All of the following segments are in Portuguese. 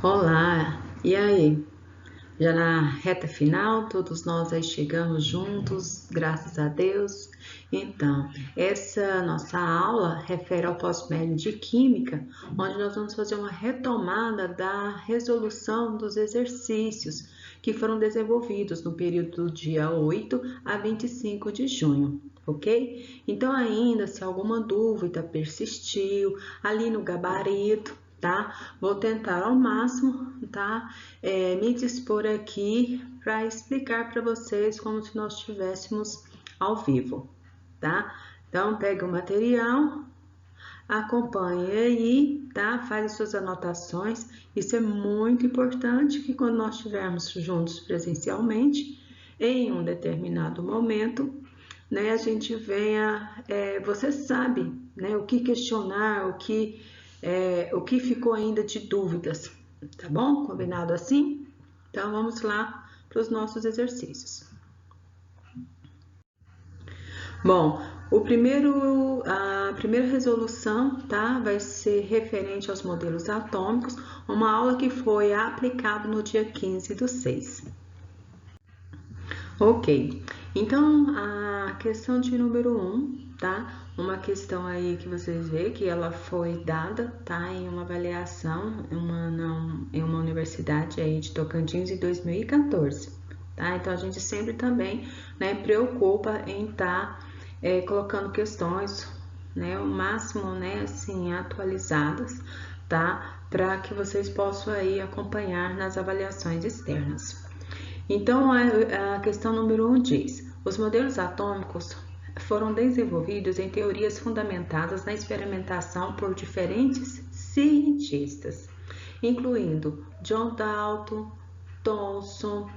Olá, e aí? Já na reta final, todos nós aí chegamos juntos, graças a Deus. Então, essa nossa aula refere ao pós-médio de Química, onde nós vamos fazer uma retomada da resolução dos exercícios que foram desenvolvidos no período do dia 8 a 25 de junho. Ok? Então, ainda se alguma dúvida persistiu, ali no gabarito, tá? Vou tentar ao máximo, tá? Me dispor aqui para explicar para vocês como se nós estivéssemos ao vivo, tá? Então, pega o material, acompanhe aí, tá? Faz as suas anotações. Isso é muito importante que quando nós estivermos juntos presencialmente, em um determinado momento, né, a gente venha, você sabe, né, o que questionar, o que ficou ainda de dúvidas, tá bom? Combinado assim? Então, vamos lá para os nossos exercícios. Bom, a primeira resolução, tá, vai ser referente aos modelos atômicos, uma aula que foi aplicada no dia 15/6. Ok, então a questão de número 1, tá? Uma questão aí que vocês veem que ela foi dada, tá? Em uma avaliação em uma universidade aí de Tocantins em 2014, tá? Então a gente sempre também, né, preocupa em estar colocando questões, né, o máximo, né, assim, atualizadas, tá? Para que vocês possam aí acompanhar nas avaliações externas. Então, a questão número 1 diz: os modelos atômicos foram desenvolvidos em teorias fundamentadas na experimentação por diferentes cientistas, incluindo John Dalton, Thomson,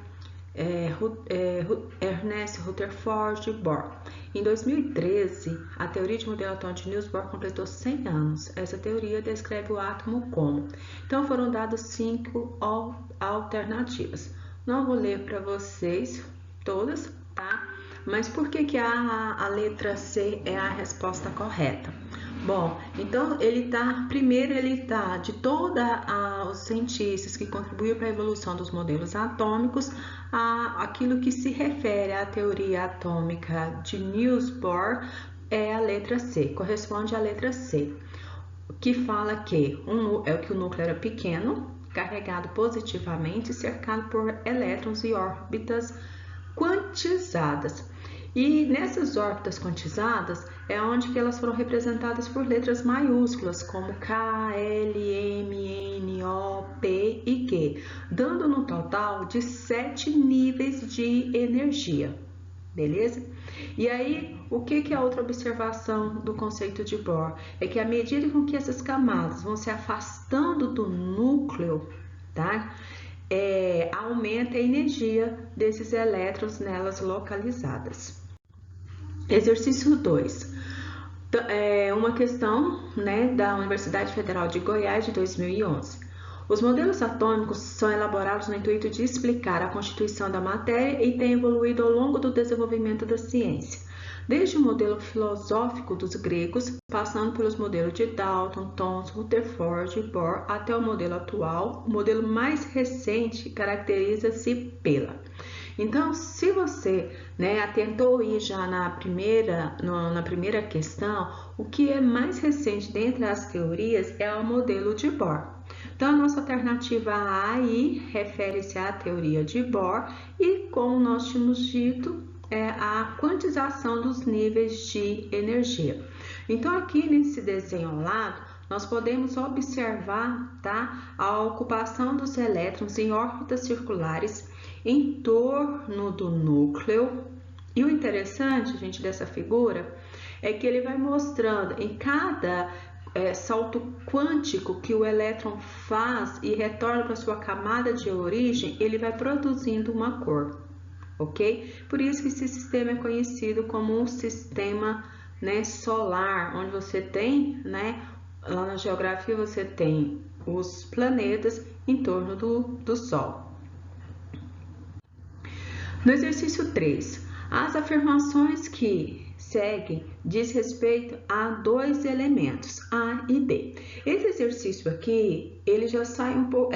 Ernest Rutherford e Bohr. Em 2013, a teoria de modelo atômico de Niels Bohr completou 100 anos. Essa teoria descreve o átomo como. Então, foram dadas 5 alternativas. Não vou ler para vocês todas, tá? Mas por que a letra C é a resposta correta? Bom, então primeiro ele tá de todos os cientistas que contribuíram para a evolução dos modelos atômicos, aquilo que se refere à teoria atômica de Niels Bohr é a letra C, corresponde à letra C, que fala que o núcleo era pequeno, carregado positivamente, cercado por elétrons e órbitas quantizadas. E nessas órbitas quantizadas é onde que elas foram representadas por letras maiúsculas, como K, L, M, N, O, P e Q, dando no total de 7 níveis de energia, beleza? E aí, o que é a outra observação do conceito de Bohr? É que à medida com que essas camadas vão se afastando do núcleo, tá? Aumenta a energia desses elétrons nelas localizadas. Exercício 2. Uma questão, né, da Universidade Federal de Goiás de 2011. Os modelos atômicos são elaborados no intuito de explicar a constituição da matéria e têm evoluído ao longo do desenvolvimento da ciência. Desde o modelo filosófico dos gregos, passando pelos modelos de Dalton, Thomson, Rutherford e Bohr, até o modelo atual, o modelo mais recente caracteriza-se pela. Então, se você, né, atentou ir já na primeira questão, o que é mais recente dentre as teorias é o modelo de Bohr. Então, a nossa alternativa A aí refere-se à teoria de Bohr e, como nós tínhamos dito, é a quantização dos níveis de energia. Então, aqui nesse desenho ao lado, nós podemos observar, tá, a ocupação dos elétrons em órbitas circulares em torno do núcleo. E o interessante, gente, dessa figura é que ele vai mostrando em cada salto quântico que o elétron faz e retorna para sua camada de origem, ele vai produzindo uma cor, ok? Por isso que esse sistema é conhecido como um sistema, né, solar, onde você tem, né, lá na geografia você tem os planetas em torno do Sol. No exercício 3, as afirmações que segue diz respeito a dois elementos, A e B. Esse exercício aqui, ele já sai um pouco,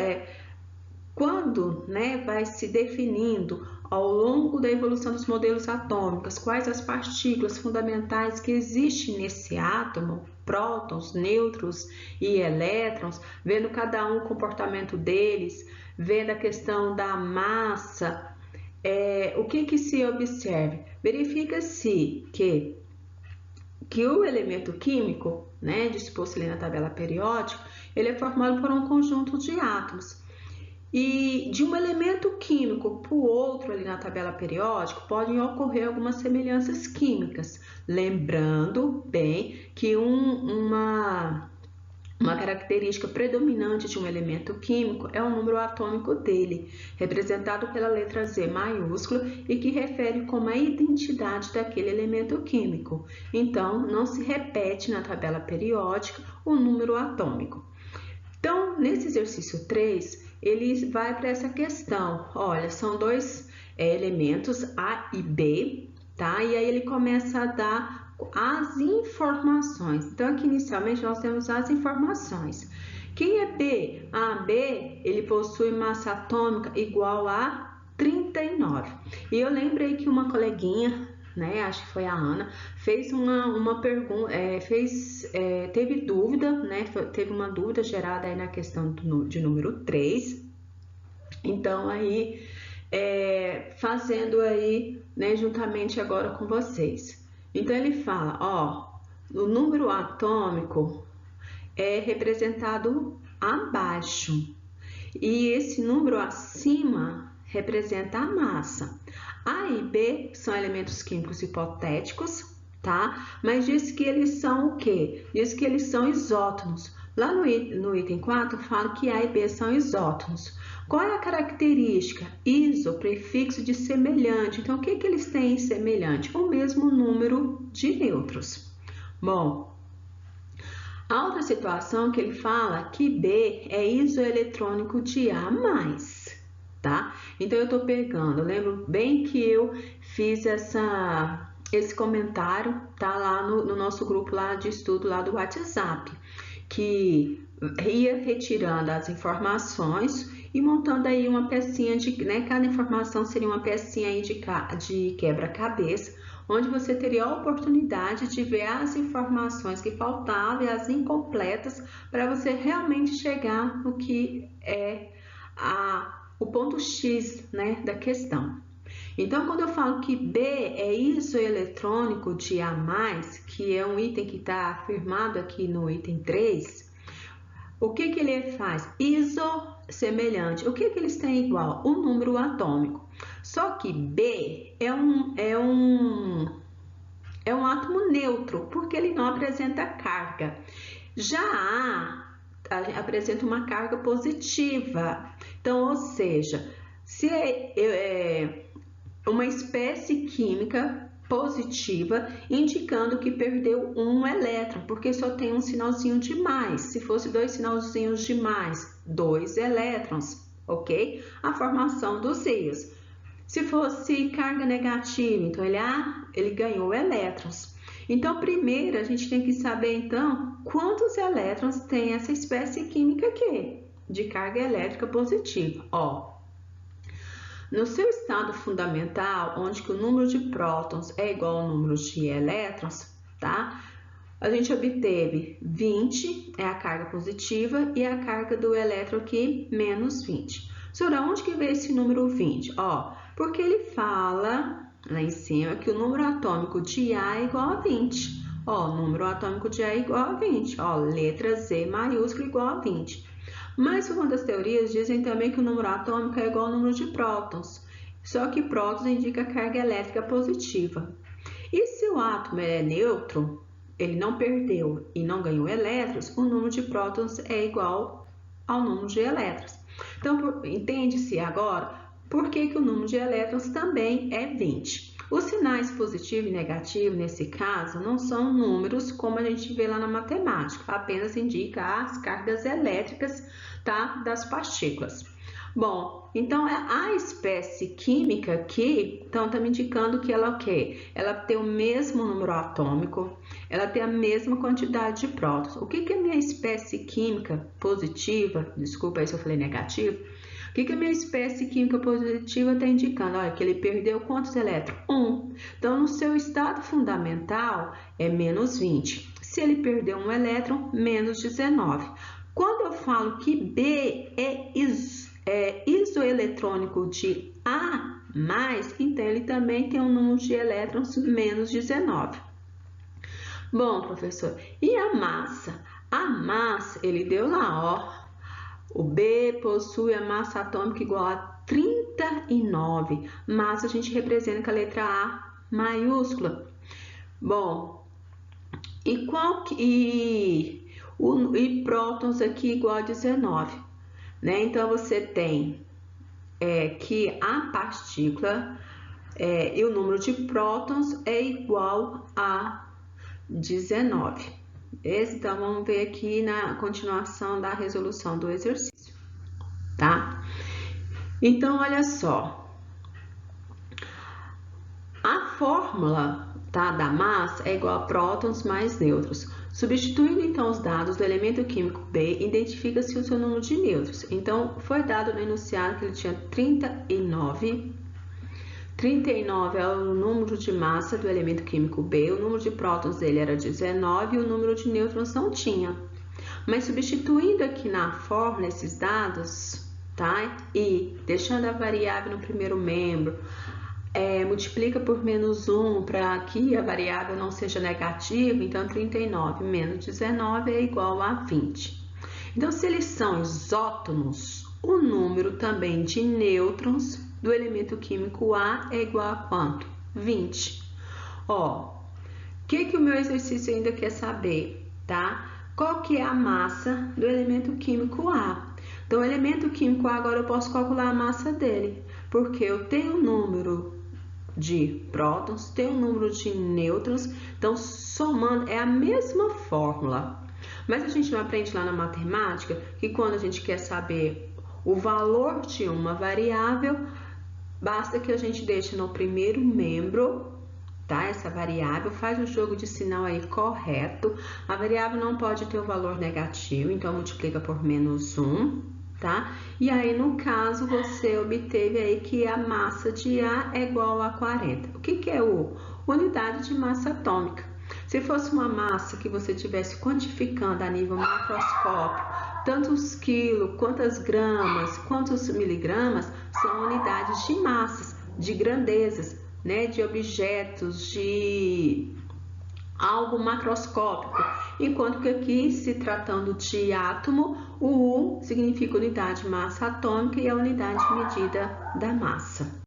quando, né, vai se definindo ao longo da evolução dos modelos atômicos quais as partículas fundamentais que existem nesse átomo, prótons, nêutrons e elétrons, vendo cada um o comportamento deles, vendo a questão da massa. O que se observa? Verifica-se que o elemento químico, né, disposto ali na tabela periódica, ele é formado por um conjunto de átomos. E de um elemento químico para o outro ali na tabela periódica, podem ocorrer algumas semelhanças químicas. Lembrando bem que uma característica predominante de um elemento químico é o número atômico dele, representado pela letra Z maiúscula e que refere como a identidade daquele elemento químico. Então, não se repete na tabela periódica o número atômico. Então, nesse exercício 3, ele vai para essa questão. Olha, são dois elementos A e B, tá? E aí ele começa a dar as informações. Então, aqui inicialmente nós temos as informações. Quem é B? B, ele possui massa atômica igual a 39. E eu lembrei que uma coleguinha, né, acho que foi a Ana, fez uma pergunta, teve dúvida, né, teve uma dúvida gerada aí na questão de número 3. Então, aí, fazendo aí, né, juntamente agora com vocês. Então, ele fala, ó, o número atômico é representado abaixo e esse número acima representa a massa. A e B são elementos químicos hipotéticos, tá? Mas diz que eles são o quê? Diz que eles são isótonos. Lá no item 4, fala que A e B são isótonos. Qual é a característica? Iso, prefixo de semelhante. Então, o que eles têm em semelhante? O mesmo número de nêutrons. Bom, a outra situação que ele fala que B é isoeletrônico de A+, tá? Então, eu tô pegando, lembro bem que eu fiz esse comentário, tá? Lá no nosso grupo lá de estudo lá do WhatsApp, que ia retirando as informações e montando aí uma pecinha né? Cada informação seria uma pecinha aí de quebra-cabeça, onde você teria a oportunidade de ver as informações que faltavam e as incompletas para você realmente chegar no que é o ponto X, né, da questão. Então, quando eu falo que B é isoeletrônico de A+, que é um item que está afirmado aqui no item 3, o que ele faz? Semelhante. O que eles têm igual? O número atômico. Só que B é um átomo neutro, porque ele não apresenta carga. Já A apresenta uma carga positiva. Então, ou seja, se é uma espécie química positiva, indicando que perdeu um elétron, porque só tem um sinalzinho de mais. Se fosse dois sinalzinhos de mais, 2 elétrons, ok? A formação dos íons. Se fosse carga negativa, então ele ganhou elétrons. Então, primeiro a gente tem que saber então quantos elétrons tem essa espécie química aqui de carga elétrica positiva. Ó, no seu estado fundamental, onde que o número de prótons é igual ao número de elétrons, tá? A gente obteve 20, é a carga positiva, e a carga do elétron aqui, menos 20. Senhora, onde que veio esse número 20? Ó, porque ele fala lá em cima que o número atômico de A é igual a 20. Ó, o número atômico de A é igual a 20. Ó, letra Z maiúscula igual a 20. Mas uma das teorias dizem também que o número atômico é igual ao número de prótons, só que prótons indica carga elétrica positiva. E se o átomo é neutro, ele não perdeu e não ganhou elétrons, o número de prótons é igual ao número de elétrons. Então, entende-se agora por que o número de elétrons também é 20. Os sinais positivo e negativo, nesse caso, não são números como a gente vê lá na matemática, apenas indica as cargas elétricas, tá, das partículas. Bom, então a espécie química aqui, então tá me indicando que ela é o quê? Ela tem o mesmo número atômico, ela tem a mesma quantidade de prótons. O que que a minha espécie química positiva, desculpa aí se eu falei negativo, o que que a minha espécie química positiva está indicando? Olha, que ele perdeu quantos elétrons? 1. Então, no seu estado fundamental é menos 20. Se ele perdeu um elétron, menos 19. Quando eu falo que B é isoeletrônico de A+, então ele também tem um número de elétrons menos 19. Bom, professor, e a massa? A massa, ele deu lá, ó. O B possui a massa atômica igual a 39. Massa a gente representa com a letra A maiúscula. Bom, e prótons aqui igual a 19, né? Então você tem que a partícula e o número de prótons é igual a 19. Então vamos ver aqui na continuação da resolução do exercício, tá? Então olha só, a fórmula, tá, da massa é igual a prótons mais nêutrons. Substituindo então os dados do elemento químico B, identifica-se o seu número de nêutrons. Então foi dado no enunciado que ele tinha 39. 39 é o número de massa do elemento químico B, o número de prótons dele era 19 e o número de nêutrons não tinha. Mas substituindo aqui na fórmula esses dados, tá? E deixando a variável no primeiro membro, multiplica por menos 1 para que a variável não seja negativa, então 39 menos 19 é igual a 20. Então, se eles são isótonos, o número também de nêutrons do elemento químico A é igual a quanto? 20. Ó, o que o meu exercício ainda quer saber, tá? Qual que é a massa do elemento químico A? Então, o elemento químico A, agora eu posso calcular a massa dele, porque eu tenho o número de prótons, tenho o número de nêutrons, então somando é a mesma fórmula. Mas a gente não aprende lá na matemática que quando a gente quer saber o valor de uma variável, basta que a gente deixe no primeiro membro, tá? Essa variável, faz o jogo de sinal aí correto. A variável não pode ter o valor negativo, então multiplica por menos 1, tá? E aí, no caso, você obteve aí que a massa de A é igual a 40. O que é U? Unidade de massa atômica. Se fosse uma massa que você estivesse quantificando a nível macroscópico, tantos quilos, quantas gramas, quantos miligramas, são unidades de massas, de grandezas, né, de objetos, de algo macroscópico. Enquanto que aqui, se tratando de átomo, o U significa unidade de massa atômica e a unidade de medida da massa,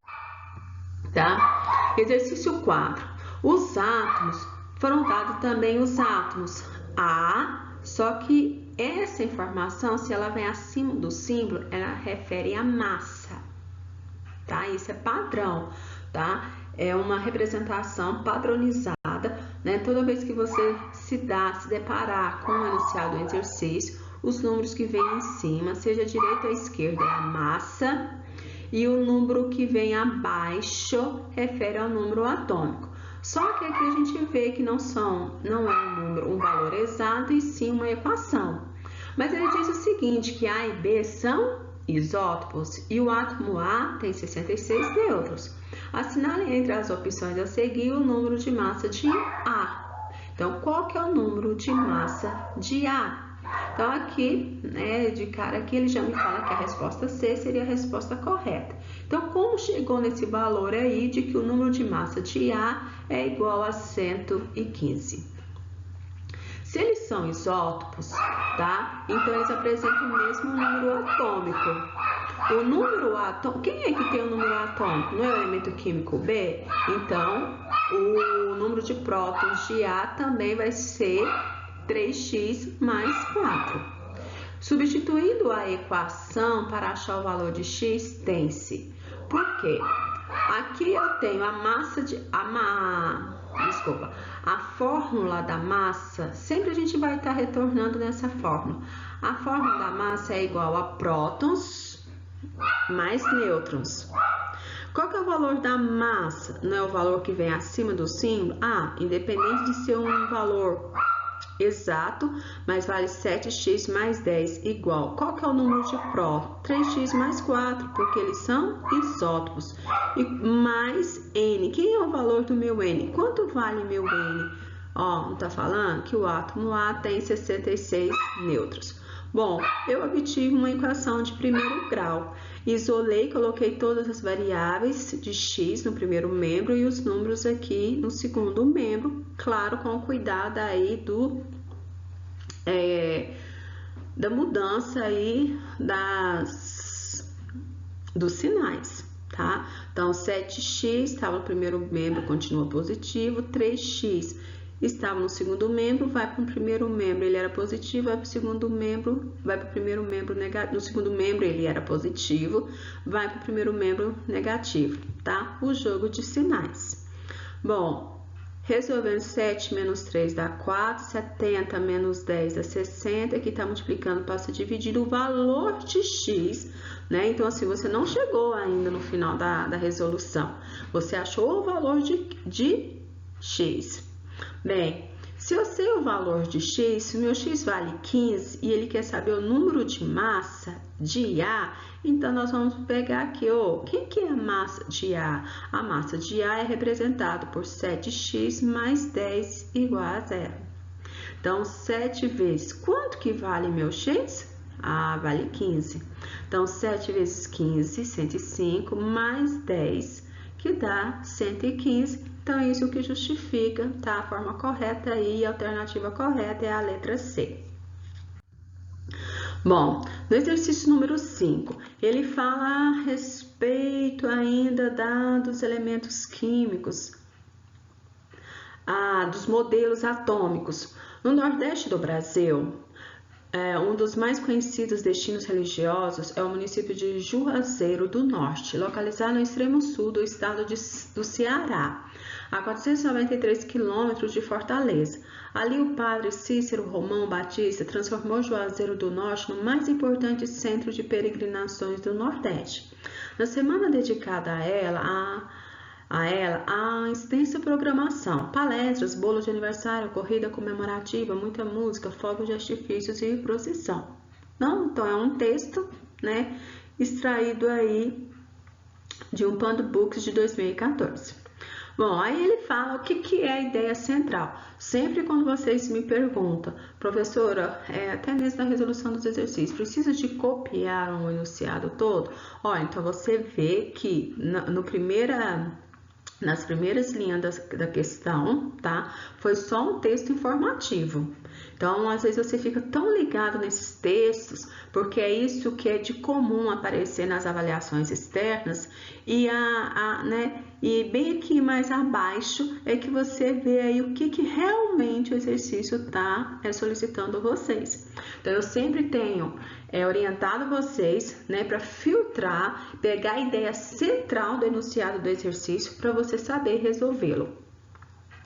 tá? Exercício 4. Os átomos, foram dados também os átomos A, só que essa informação, se ela vem acima do símbolo, ela refere à massa, tá? Isso é padrão, tá? É uma representação padronizada, né? Toda vez que você se deparar com o enunciado do exercício, os números que vêm em cima, seja direita ou esquerda, é a massa, e o número que vem abaixo refere ao número atômico. Só que aqui a gente vê que não é um valor exato, e sim uma equação. Mas ele diz o seguinte, que A e B são isótopos e o átomo A tem 66 nêutrons. Assinale entre as opções a seguir o número de massa de A. Então, qual que é o número de massa de A? Então, aqui, né, de cara aqui, ele já me fala que a resposta C seria a resposta correta. Então, como chegou nesse valor aí de que o número de massa de A é igual a 115? Se eles são isótopos, tá? Então, eles apresentam o mesmo número atômico. O número atômico, quem é que tem o número atômico? Não é o elemento químico B? Então, o número de prótons de A também vai ser 3x mais 4. Substituindo a equação para achar o valor de x, tem-se. Por quê? Aqui eu tenho a massa de... a fórmula da massa, sempre a gente vai estar retornando nessa fórmula. A fórmula da massa é igual a prótons mais nêutrons. Qual que é o valor da massa? Não é o valor que vem acima do símbolo? Independente de ser um valor exato, mas vale 7x mais 10 igual. Qual que é o número de próton? 3x mais 4, porque eles são isótopos. E mais N. Quem é o valor do meu N? Quanto vale meu N? Não tá falando que o átomo A tem 66 nêutrons. Bom, eu obtive uma equação de primeiro grau. Isolei, coloquei todas as variáveis de x no primeiro membro e os números aqui no segundo membro, claro, com cuidado aí da mudança aí dos sinais, tá? Então, 7x estava no primeiro membro, continua positivo, 3x estava no segundo membro, vai para o primeiro membro, ele era positivo, vai para o segundo membro, vai para o primeiro membro negativo, no segundo membro ele era positivo, vai para o primeiro membro negativo, tá? O jogo de sinais. Bom, resolvendo 7 menos 3 dá 4, 70 menos 10 dá 60, aqui está multiplicando, passa a dividir o valor de x, né? Então, assim, você não chegou ainda no final da resolução, você achou o valor de x. Bem, se eu sei o valor de x, se o meu x vale 15 e ele quer saber o número de massa de A, então nós vamos pegar aqui, quem que é a massa de A? A massa de A é representada por 7x mais 10 igual a 0. Então, 7 vezes, quanto que vale meu x? Vale 15. Então, 7 vezes 15, 105, mais 10, que dá 115. Então, isso que justifica, tá? A forma correta aí, a alternativa correta é a letra C. Bom, no exercício número 5, ele fala a respeito ainda dos elementos químicos, dos modelos atômicos. No Nordeste do Brasil, um dos mais conhecidos destinos religiosos é o município de Juazeiro do Norte, localizado no extremo sul do estado do Ceará, a 493 quilômetros de Fortaleza. Ali o padre Cícero Romão Batista transformou Juazeiro do Norte no mais importante centro de peregrinações do Nordeste. Na semana dedicada a ela, há extensa programação, palestras, bolo de aniversário, corrida comemorativa, muita música, fogos de artifícios e procissão. Então é um texto, né, extraído aí de um Pando Books de 2014. Bom, aí ele fala o que é a ideia central. Sempre quando vocês me perguntam, professora, até mesmo na resolução dos exercícios, precisa de copiar um enunciado todo? Então você vê que nas primeiras linhas da questão, tá? Foi só um texto informativo. Então, às vezes você fica tão ligado nesses textos, porque é isso que é de comum aparecer nas avaliações externas, e e bem aqui mais abaixo é que você vê aí o que realmente o exercício está solicitando vocês. Então, eu sempre tenho orientado vocês, né, para filtrar, pegar a ideia central do enunciado do exercício para você saber resolvê-lo.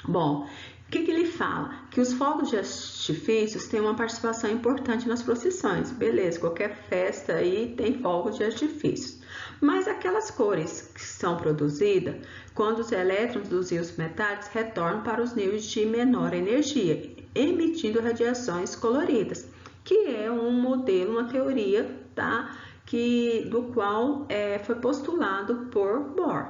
Bom, o que ele fala? Que os fogos de artifícios têm uma participação importante nas procissões. Beleza, qualquer festa aí tem fogos de artifícios. Mas aquelas cores que são produzidas, quando os elétrons dos íons metálicos retornam para os níveis de menor energia, emitindo radiações coloridas, que é um modelo, uma teoria, tá? Do qual foi postulado por Bohr,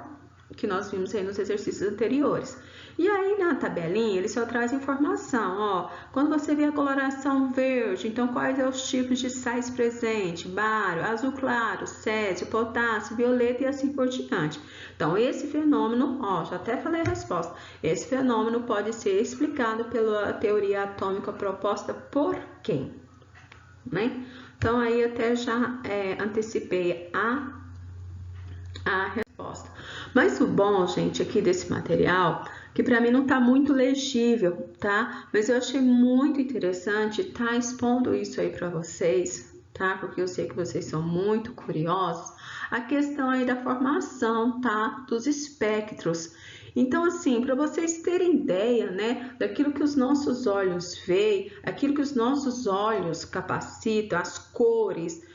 que nós vimos aí nos exercícios anteriores. E aí na tabelinha ele só traz informação, quando você vê a coloração verde, então quais são os tipos de sais presentes? Bário, azul claro, césio, potássio, violeta e assim por diante. Então esse fenômeno, já até falei a resposta, esse fenômeno pode ser explicado pela teoria atômica proposta por quem? Né? Então aí até já antecipei a resposta. Mas o bom, gente, aqui desse material, que para mim não tá muito legível, tá? Mas eu achei muito interessante tá expondo isso aí para vocês, tá? Porque eu sei que vocês são muito curiosos. A questão aí da formação, tá? Dos espectros. Então, assim, para vocês terem ideia, né, daquilo que os nossos olhos veem, aquilo que os nossos olhos capacitam, as cores,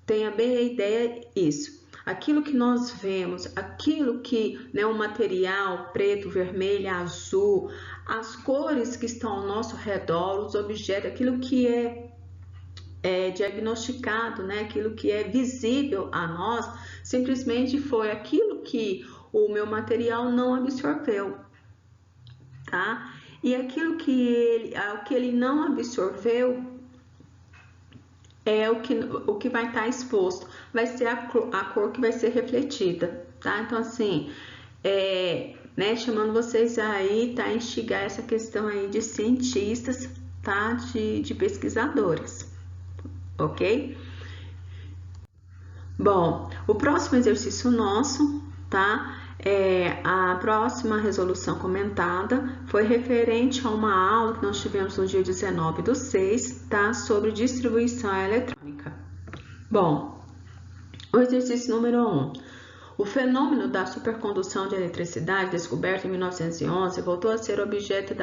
tenha bem a ideia isso. Aquilo que nós vemos, aquilo que, né, o material preto, vermelho, azul, as cores que estão ao nosso redor, os objetos, aquilo que é diagnosticado, né, aquilo que é visível a nós, simplesmente foi aquilo que o meu material não absorveu, tá? E aquilo que ele não absorveu é o que vai estar exposto, vai ser a cor que vai ser refletida, tá? Então, assim, né, chamando vocês aí, tá, instigar essa questão aí de cientistas, tá, de pesquisadores, ok? Bom, o próximo exercício nosso, tá? A próxima resolução comentada foi referente a uma aula que nós tivemos no dia 19/6, tá? Sobre distribuição eletrônica. Bom, o exercício número 1. O fenômeno da supercondução de eletricidade, descoberto em 1911, voltou a ser objeto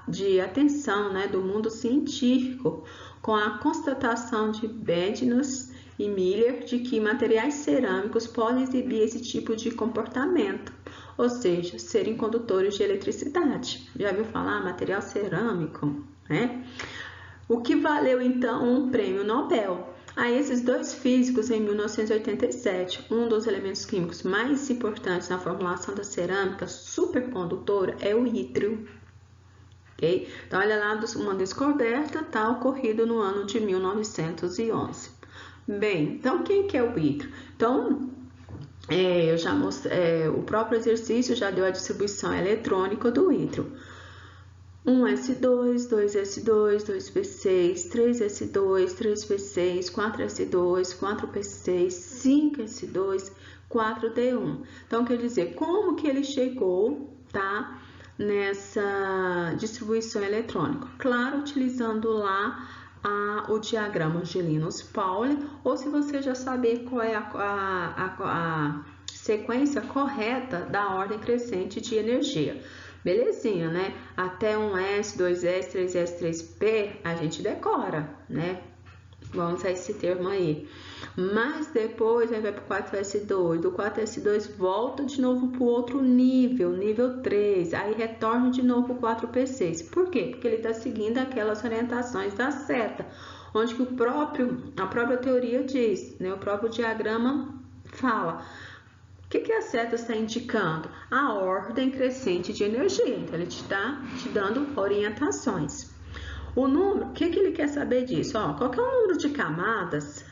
de atenção, né, do mundo científico, com a constatação de Bednos e Miller de que materiais cerâmicos podem exibir esse tipo de comportamento, ou seja, serem condutores de eletricidade. Já viu falar material cerâmico, né? O que valeu então um prêmio Nobel a esses dois físicos em 1987. Um dos elementos químicos mais importantes na formulação da cerâmica supercondutora é o ítrio. Okay? Então, olha lá, uma descoberta tá ocorrido no ano de 1911. Bem, então quem que é o ítrio? Então, eu já mostrei, o próprio exercício já deu a distribuição eletrônica do ítrio. 1s2, 2s2, 2p6, 3s2, 3p6, 4s2, 4p6, 5s2, 4d1. Então, quer dizer, como que ele chegou, tá, nessa distribuição eletrônica? Claro, utilizando lá o diagrama de Linus-Pauling, ou se você já saber qual é a sequência correta da ordem crescente de energia. Belezinha, né? Até 1s, 2s, 3s, 3p, a gente decora, né? Vamos usar esse termo aí. Mas depois vai para o 4s2, do 4s2 volta de novo para o outro nível, nível 3, aí retorna de novo para o 4p6. Por quê? Porque ele está seguindo aquelas orientações da seta, onde que a própria teoria diz, né? O próprio diagrama fala. O que a seta está indicando? A ordem crescente de energia. Então, ele está te dando orientações. O número, o que ele quer saber disso? Ó, qual que é o número de camadas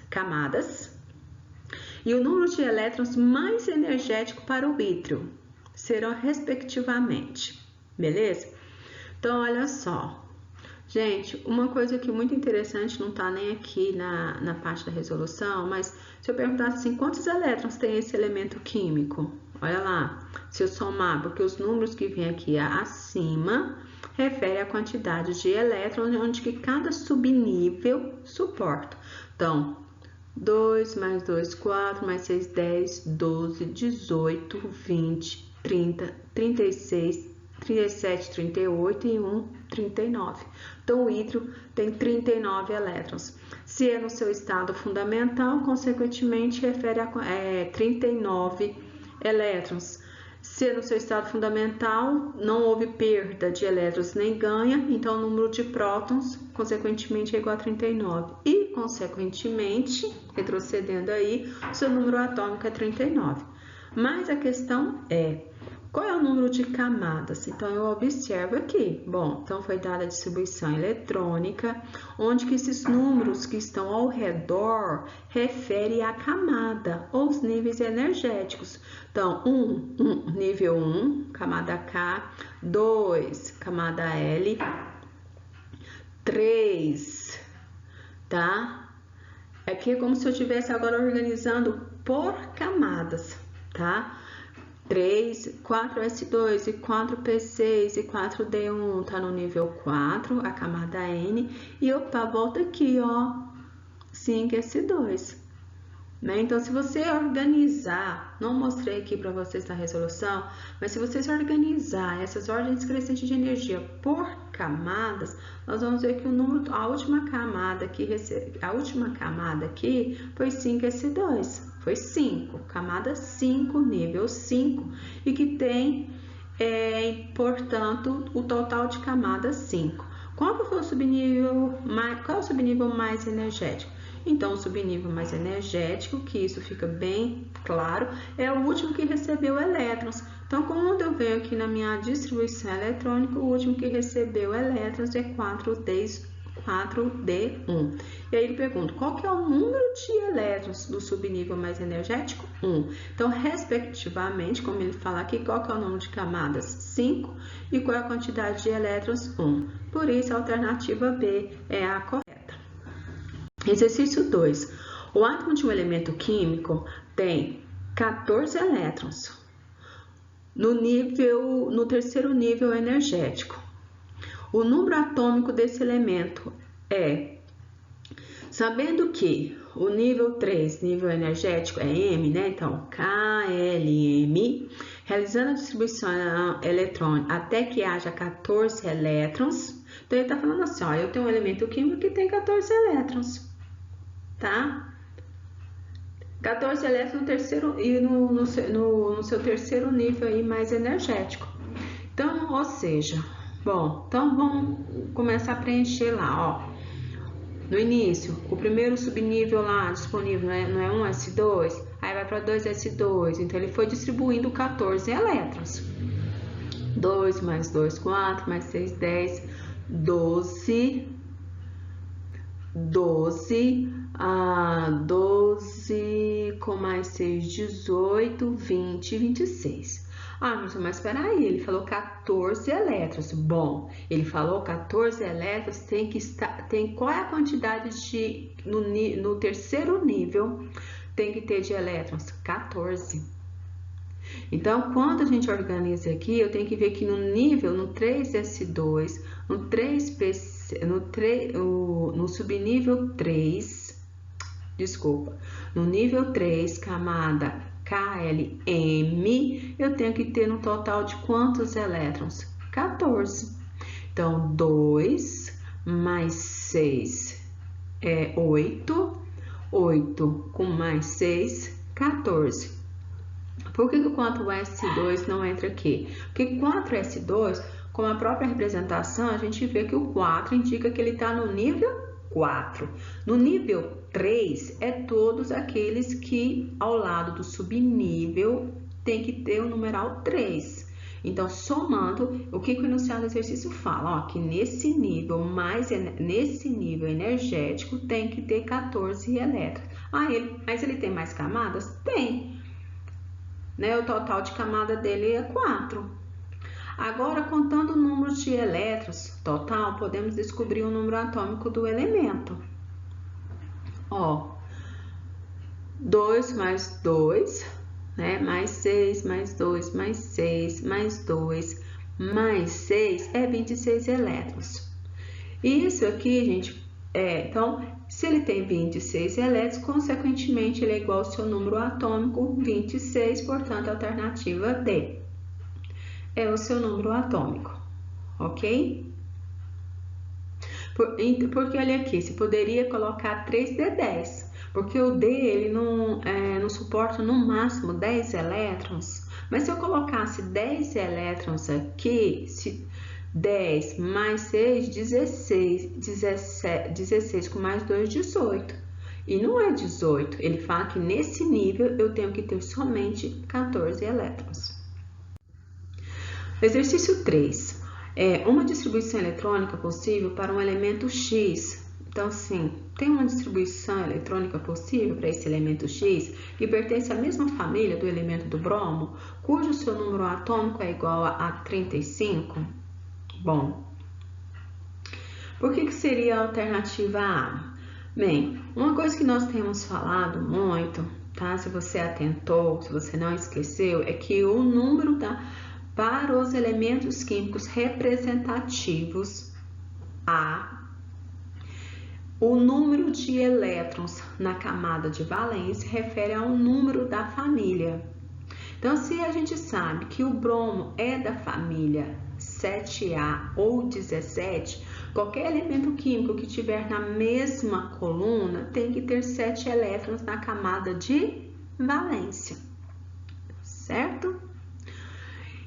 e o número de elétrons mais energético para o ítrio serão respectivamente. Beleza? Então, olha só. Gente, uma coisa que é muito interessante, não está nem aqui na parte da resolução, mas se eu perguntasse assim, quantos elétrons tem esse elemento químico? Olha lá, se eu somar, porque os números que vêm aqui acima refere à quantidade de elétrons onde que cada subnível suporta. Então, 2 mais 2, 4, mais 6, 10, 12, 18, 20, 30, 36, 37, 38 e 1, 39. Então, o ítrio tem 39 elétrons. Se é no seu estado fundamental, consequentemente, refere a 39 elétrons. Se é no seu estado fundamental, não houve perda de elétrons nem ganha, então o número de prótons, consequentemente, é igual a 39. E, consequentemente, retrocedendo aí, seu número atômico é 39. Mas a questão é, qual é o número de camadas? Então, eu observo aqui. Bom, então foi dada a distribuição eletrônica, onde que esses números que estão ao redor referem à camada, ou os níveis energéticos. Então, nível 1, camada K, 2, camada L, 3, tá? Aqui é como se eu estivesse agora organizando por camadas, tá? 3, 4s2 e 4p6 e 4d1 tá no nível 4, a camada N, e opa, volta aqui, ó, 5s2, né? Então, se você organizar, não mostrei aqui para vocês na resolução, mas se vocês organizar essas ordens crescentes de energia por camadas, nós vamos ver que o número, a última camada aqui foi 5s2, foi 5, camada 5, nível 5, e que tem, portanto, o total de camadas 5. Qual é o subnível mais energético? Então, o subnível mais energético, que isso fica bem claro, é o último que recebeu elétrons. Então, quando eu venho aqui na minha distribuição eletrônica, o último que recebeu elétrons é 4D1. E aí ele pergunta, qual que é o número de elétrons do subnível mais energético? 1. Então, respectivamente, como ele fala aqui, qual que é o número de camadas? 5. E qual é a quantidade de elétrons? 1. Por isso, a alternativa B é a correta. Exercício 2. O átomo de um elemento químico tem 14 elétrons no terceiro nível energético. O número atômico desse elemento é, sabendo que o nível 3, nível energético, é M, né? Então, KLM, realizando a distribuição eletrônica até que haja 14 elétrons. Então, ele está falando assim, ó, eu tenho um elemento químico que tem 14 elétrons, tá? 14 elétrons no terceiro e no seu terceiro nível aí mais energético. Então, ou seja, bom, então vamos começar a preencher lá, ó. No início, o primeiro subnível lá disponível não é 1s2, aí vai para 2s2, então ele foi distribuindo 14 elétrons. 2 mais 2, 4, mais 6, 10, 12, 12 com mais 6, 18, 20, 26. Ah, mas espera aí, ele falou 14 elétrons. Bom, ele falou 14 elétrons, qual é a quantidade de, no terceiro nível, tem que ter de elétrons? 14. Então, quando a gente organiza aqui, eu tenho que ver que no nível, no 3s2, no 3pc, no subnível 3, desculpa, no nível 3, camada KLM, eu tenho que ter um total de quantos elétrons? 14. Então, 2 mais 6 é 8. 8 com mais 6, 14. Por que o 4s2 não entra aqui? Porque 4s2, com a própria representação, a gente vê que o 4 indica que ele está no nível 4. No nível 3, é todos aqueles que, ao lado do subnível, tem que ter o numeral 3. Então, somando, o que o enunciado do exercício fala? Ó, que nesse nível energético tem que ter 14 elétrons. Ah, mas ele tem mais camadas? Tem. Né? O total de camada dele é 4. Agora, contando o número de elétrons total, podemos descobrir o número atômico do elemento. Ó, 2 mais 2, né? Mais 6, mais 2, mais 6, mais 2, mais 6 é 26 elétrons. Isso aqui, gente, então, se ele tem 26 elétrons, consequentemente, ele é igual ao seu número atômico, 26, portanto, a alternativa D é o seu número atômico, ok? Porque olha aqui, você poderia colocar 3D10, porque o D ele não suporta no máximo 10 elétrons, mas se eu colocasse 10 elétrons aqui, 10 mais 6, 16 com mais 2, 18. E não é 18, ele fala que nesse nível eu tenho que ter somente 14 elétrons. Exercício 3. Uma distribuição eletrônica possível para um elemento X. Então, sim, tem uma distribuição eletrônica possível para esse elemento X que pertence à mesma família do elemento do bromo, cujo seu número atômico é igual a 35? Bom, por que seria a alternativa A? Bem, uma coisa que nós temos falado muito, tá? Se você atentou, se você não esqueceu, é que o número para os elementos químicos representativos A, o número de elétrons na camada de valência refere ao número da família. Então, se a gente sabe que o bromo é da família 7A ou 17, qualquer elemento químico que tiver na mesma coluna tem que ter 7 elétrons na camada de valência, certo?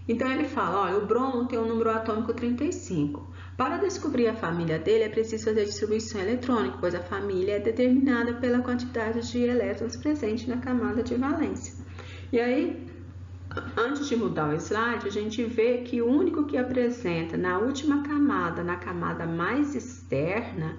Então, ele fala, olha, o bromo tem o número atômico 35. Para descobrir a família dele, é preciso fazer a distribuição eletrônica, pois a família é determinada pela quantidade de elétrons presentes na camada de valência. E aí, antes de mudar o slide, a gente vê que o único que apresenta na última camada, na camada mais externa,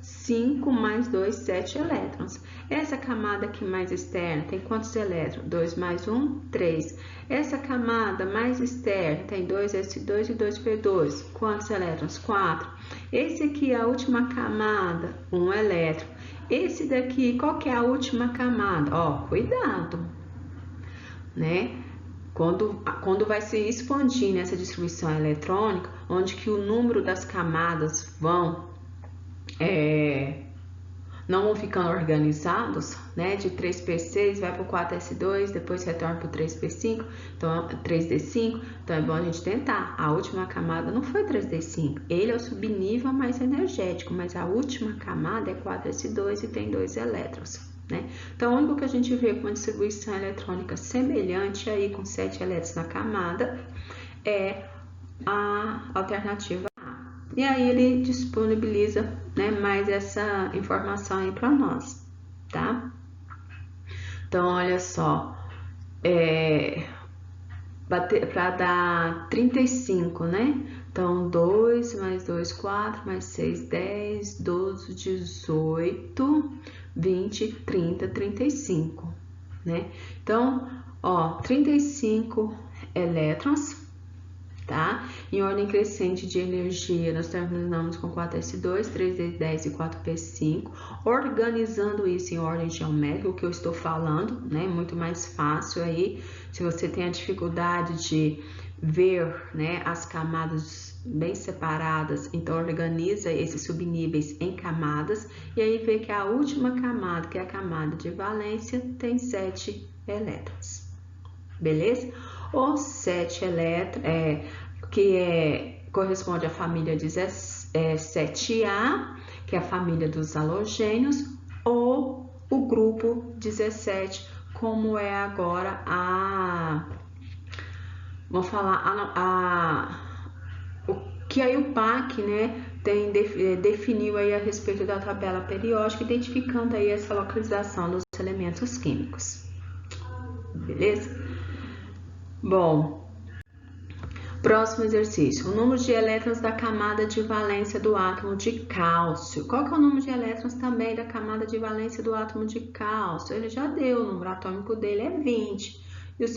5 mais 2, 7 elétrons. Essa camada aqui mais externa tem quantos elétrons? 2 mais 1, 3. Essa camada mais externa tem 2s2 e 2p2. Quantos elétrons? 4. Esse aqui é a última camada, 1 elétron. Esse daqui, qual que é a última camada? Ó, cuidado, né? Quando vai se expandir nessa distribuição eletrônica, onde que o número das camadas não vão ficando organizados, né? De 3p6 vai para o 4s2, depois retorna para o 3p5, então 3d5. Então é bom a gente tentar. A última camada não foi 3d5, ele é o subnível mais energético, mas a última camada é 4s2 e tem 2 elétrons, né? Então o único que a gente vê com uma distribuição eletrônica semelhante aí com 7 elétrons na camada é a alternativa. E aí ele disponibiliza, né, mais essa informação aí para nós, tá? Então, olha só, para dar 35, né? Então, 2 mais 2, 4, mais 6, 10, 12, 18, 20, 30, 35, né? Então, ó, 35 elétrons, tá? Em ordem crescente de energia, nós terminamos com 4s2, 3d10 e 4p5, organizando isso em ordem geométrica, o que eu estou falando, né? Muito mais fácil aí, se você tem a dificuldade de ver, né, as camadas bem separadas, então organiza esses subníveis em camadas, e aí vê que a última camada, que é a camada de valência, tem 7 elétrons, beleza? Os 7 elétrons, corresponde à família 7A, que é a família dos halogênios, ou o grupo 17, como é agora vamos falar, o que aí o PAC, né, definiu aí a respeito da tabela periódica, identificando aí essa localização dos elementos químicos, beleza? Bom, próximo exercício, o número de elétrons da camada de valência do átomo de cálcio. Qual que é o número de elétrons também da camada de valência do átomo de cálcio? Ele já deu, o número atômico dele é 20. E no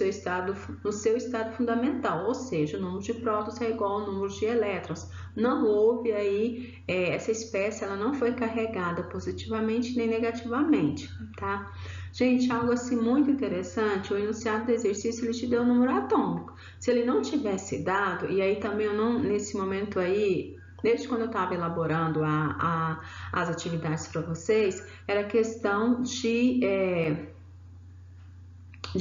seu estado fundamental, ou seja, o número de prótons é igual ao número de elétrons. Não houve aí, essa espécie ela não foi carregada positivamente nem negativamente, tá? Gente, algo assim muito interessante, o enunciado do exercício ele te deu o número atômico. Se ele não tivesse dado, e aí também eu não, nesse momento aí, desde quando eu estava elaborando as atividades para vocês, era questão de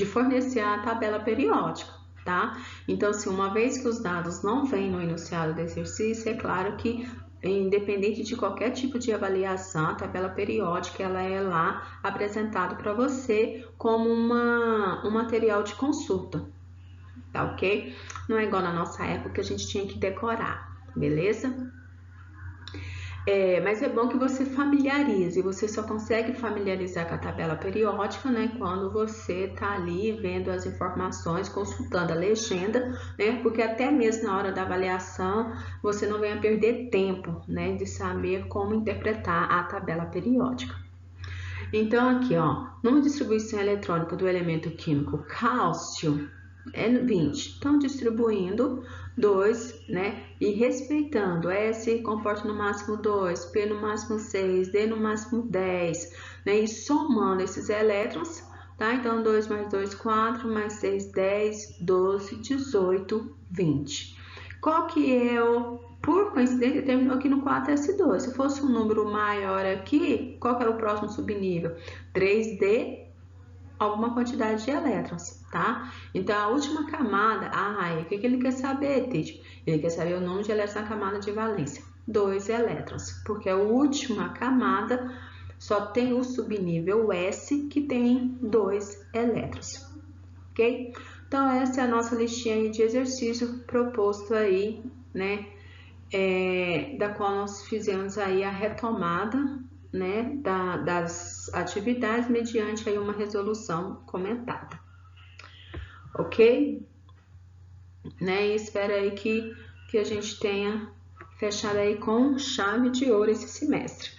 fornecer a tabela periódica, tá? Então, se uma vez que os dados não vêm no enunciado do exercício, é claro que independente de qualquer tipo de avaliação, a tabela periódica ela é lá apresentado para você como um material de consulta, tá ok? Não é igual na nossa época que a gente tinha que decorar, beleza? Mas é bom que você familiarize, você só consegue familiarizar com a tabela periódica, né, quando você tá ali vendo as informações, consultando a legenda, né, porque até mesmo na hora da avaliação, você não venha perder tempo, né, de saber como interpretar a tabela periódica. Então, aqui, ó, numa distribuição eletrônica do elemento químico cálcio, é 20. Então, distribuindo 2, né? E respeitando S comporta no máximo 2, P no máximo 6, D no máximo 10, né? E somando esses elétrons, tá? Então, 2 mais 2, 4, mais 6, 10, 12, 18, 20. Qual que é o por coincidência, terminou aqui no 4s2. Se fosse um número maior aqui, qual que era o próximo subnível? 3d, alguma quantidade de elétrons, tá? Então, a última camada, o que ele quer saber, Tite? Ele quer saber o número de elétrons na camada de valência. 2 elétrons, porque a última camada só tem o subnível S, que tem 2 elétrons, ok? Então, essa é a nossa listinha de exercício proposto aí, né? Da qual nós fizemos aí a retomada, né, das atividades mediante aí uma resolução comentada, ok? Né, e espero aí que a gente tenha fechado aí com chave de ouro esse semestre.